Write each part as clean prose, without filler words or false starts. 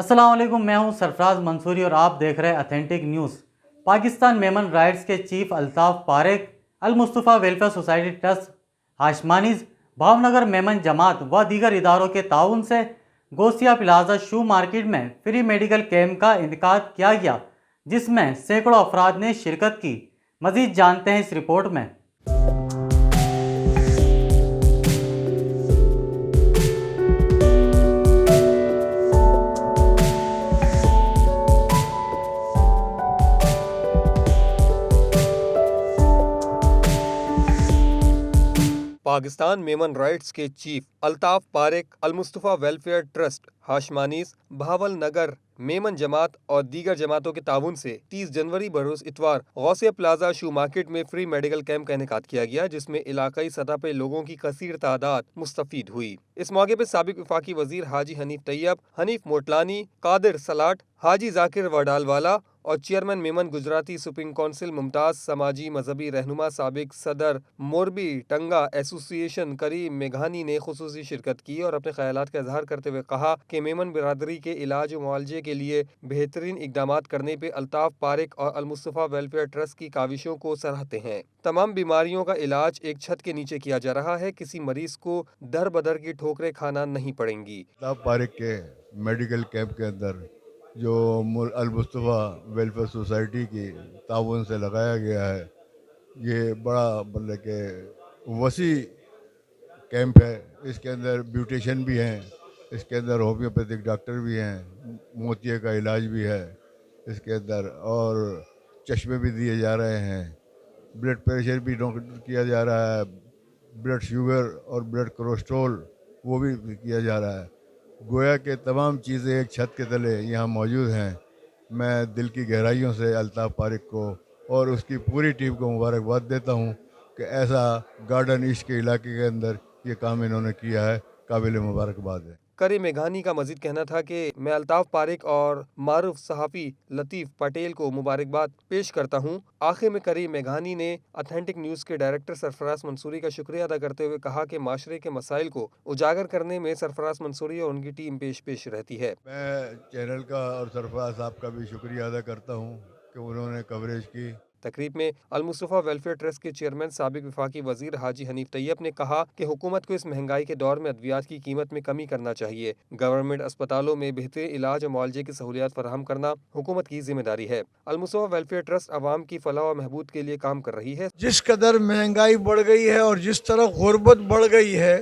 السلام علیکم، میں ہوں سرفراز منصوری اور آپ دیکھ رہے ہیں authentic news. Pakistan Memon rights کے chief Altaf Parekh, Al-Mustafa welfare society trust Hashmanis, Bhavnagar Memon Jamaat و دیگر اداروں کے تعاون سے گوسیا پلازا شو مارکیٹ میں فری میڈیکل کیمپ کا انعقاد کیا گیا، جس میں سینکڑوں افراد نے شرکت کی۔ مزید جانتے ہیں اس رپورٹ میں۔ پاکستان میمن رائٹس کے chief Altaf Parekh, Al-Mustafa welfare trust Hashmanis, Bhavnagar Memon Jamaat اور دیگر جماعتوں کے تعاون سے 30 جنوری بروز اتوار غوثیہ پلازا شو مارکیٹ میں فری میڈیکل کیمپ کا انعقاد کیا گیا، جس میں علاقائی سطح پر لوگوں کی کثیر تعداد مستفید ہوئی۔ اس موقع پر سابق وفاقی وزیر حاجی حنیف طیب، حنیف موٹلانی، قادر سلاٹ، حاجی ذاکر وڈال والا اور chairman Memon Gujarati spring council ممتاز، سماجی مذہبی رہنما سابق صدر موربی ٹنگا ایسوسی ایشن کریم میگھانی نے خصوصی شرکت کی اور اپنے خیالات کا اظہار کرتے ہوئے کہا کہ میمن برادری کے علاج و معالجے کے لیے بہترین اقدامات کرنے پہ الطاف پاریک اور المصطفیٰ ویلفیئر ٹرسٹ کی کاوشوں کو سراہتے ہیں۔ تمام بیماریوں کا علاج ایک چھت کے نیچے کیا جا رہا ہے، کسی مریض کو در بدر کی ٹھوکریں کھانا نہیں پڑیں گی۔ الطاف پاریک کے میڈیکل کیمپ کے اندر جو المصطفیٰ ویلفیئر سوسائٹی کی تعاون سے لگایا گیا ہے، یہ بڑا مطلب کہ وسیع کیمپ ہے۔ اس کے اندر بیوٹیشین بھی ہیں، اس کے اندر ہومیوپیتھک ڈاکٹر بھی ہیں، موتیے کا علاج بھی ہے اس کے اندر، اور چشمے بھی دیے جا رہے ہیں، بلڈ پریشر بھی کیا جا رہا ہے، بلڈ شوگر اور بلڈ کولیسٹرول وہ بھی کیا جا رہا ہے۔ گویا کہ تمام چیزیں ایک چھت کے تلے یہاں موجود ہیں۔ میں دل کی گہرائیوں سے الطاف پاریک کو اور اس کی پوری ٹیم کو مبارکباد دیتا ہوں کہ ایسا گارڈن ایسٹ کے علاقے کے اندر یہ کام انہوں نے کیا ہے، قابل مبارکباد ہے۔ کریم میگھانی کا مزید کہنا تھا کہ میں الطاف پاریک اور معروف صحافی لطیف پٹیل کو مبارکباد پیش کرتا ہوں۔ آخر میں کریم میگھانی نے اتھینٹک نیوز کے ڈائریکٹر سرفراز منصوری کا شکریہ ادا کرتے ہوئے کہا کہ معاشرے کے مسائل کو اجاگر کرنے میں سرفراز منصوری اور ان کی ٹیم پیش رہتی ہے۔ میں چینل کا اور سرفراز صاحب کا بھی شکریہ ادا کرتا ہوں کہ انہوں نے کوریج کی۔ تقریب میں المصطفیٰ ویلفیئر ٹرسٹ کے چیئرمین سابق وفاقی وزیر حاجی حنیف طیب نے کہا کہ حکومت کو اس مہنگائی کے دور میں ادویات کی قیمت میں کمی کرنا چاہیے۔ گورنمنٹ اسپتالوں میں بہترین علاج اور معالجے کی سہولیات فراہم کرنا حکومت کی ذمہ داری ہے۔ المصطفیٰ ویلفیئر ٹرسٹ عوام کی فلاح و بہبود کے لیے کام کر رہی ہے۔ جس قدر مہنگائی بڑھ گئی ہے اور جس طرح غربت بڑھ گئی ہے،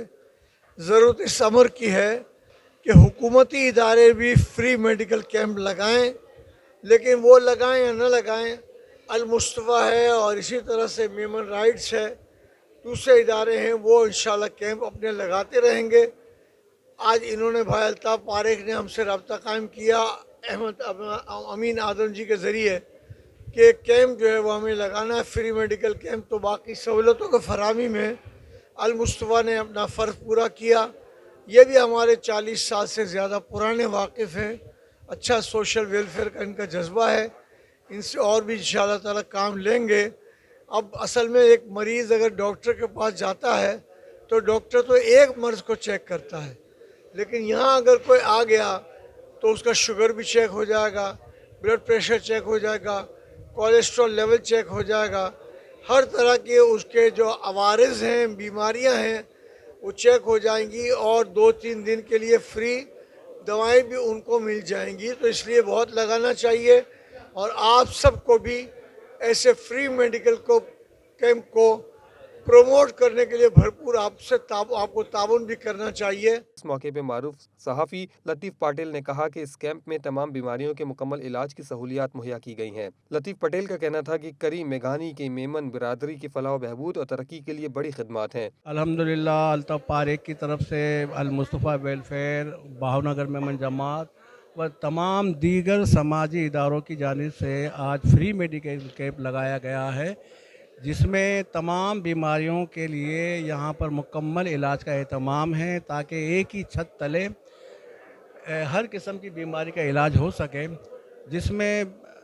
ضرورت اس امر کی ہے کہ حکومتی ادارے بھی فری میڈیکل کیمپ لگائیں، لیکن وہ لگائیں یا نہ لگائیں، المصطفیٰ ہے اور اسی طرح سے میمن رائٹس ہے، دوسرے ادارے ہیں، وہ انشاءاللہ کیمپ اپنے لگاتے رہیں گے۔ آج انہوں نے بھائی الطاف پاریک نے ہم سے رابطہ قائم کیا امین آدم جی کے ذریعے کہ کیمپ جو ہے وہ ہمیں لگانا ہے، فری میڈیکل کیمپ۔ تو باقی سہولتوں کے فراہمی میں المصطفیٰ نے اپنا فرض پورا کیا۔ یہ بھی ہمارے 40 سال سے زیادہ پرانے واقف ہیں، اچھا سوشل ویلفیئر کا ان کا جذبہ ہے، ان سے اور بھی انشاءاللہ تعالیٰ کام لیں گے۔ اب اصل میں ایک مریض اگر ڈاکٹر کے پاس جاتا ہے تو ڈاکٹر تو ایک مرض کو چیک کرتا ہے، لیکن یہاں اگر کوئی آ گیا تو اس کا شوگر بھی چیک ہو جائے گا، بلڈ پریشر چیک ہو جائے گا، کولیسٹرول لیول چیک ہو جائے گا، ہر طرح کے اس کے جو عوارض ہیں، بیماریاں ہیں، وہ چیک ہو جائیں گی، اور 2-3 دن کے لیے فری دوائیں بھی ان کو مل جائیں گی۔ تو اس لیے بہت لگانا چاہیے، اور آپ سب کو بھی ایسے فری میڈیکل کیمپ کو پروموٹ کرنے کے لیے بھرپور آپ کو تعاون بھی کرنا چاہیے۔ اس موقع پہ معروف صحافی لطیف پٹیل نے کہا کہ اس کیمپ میں تمام بیماریوں کے مکمل علاج کی سہولیات مہیا کی گئی ہیں۔ لطیف پٹیل کا کہنا تھا کہ کریم میگھانی کی میمن برادری کی فلاح و بہبود اور ترقی کے لیے بڑی خدمات ہیں۔ الحمدللہ الطاف پاریک کی طرف سے المصطفیٰ ویلفیئر، بھاونگر میمن جماعت و تمام دیگر سماجی اداروں کی جانب سے آج فری میڈیکل کیمپ لگایا گیا ہے، جس میں تمام بیماریوں کے لیے یہاں پر مکمل علاج کا اہتمام ہے، تاکہ ایک ہی چھت تلے ہر قسم کی بیماری کا علاج ہو سکے، جس میں